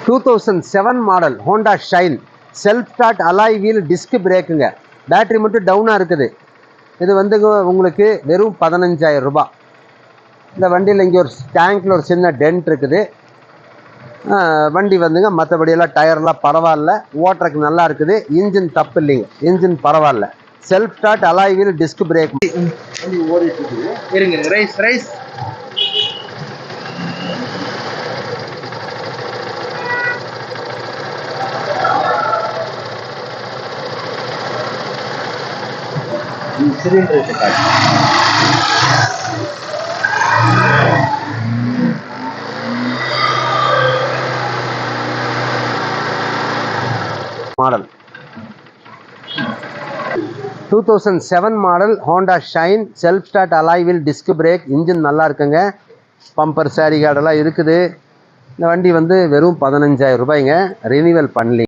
2007 model Honda Shine self start alloy wheel disc பிரேக்குங்க. Battery மட்டும் டவுனாக இருக்குது. இது வந்து உங்களுக்கு வெறும் 15,000 ரூபாய். இந்த வண்டியில் இங்கே ஒரு டேங்க்கில் ஒரு சின்ன டென்ட் இருக்குது. வண்டி வந்துங்க மற்றபடியெல்லாம் டயர்லாம் பரவாயில்ல, ஓட்டுறதுக்கு நல்லா இருக்குது. இன்ஜின் தப்பு இல்லைங்க, இன்ஜின் பரவாயில்ல. Self start alloy wheel disc brake வண்டி ஓடிட்டு இருக்குது. இருங்க ரைஸ் ரைஸ் cylinder model 2007 model Honda Shine self start alloy wheel disc brake. Engine நல்லா இருக்குங்க. பம்பர் சாரி கார்டெல்லாம் இருக்குது. இந்த வண்டி வந்து வெறும் 15,000 ரூபாய்ங்க. ரினிவல் பண்ணலி.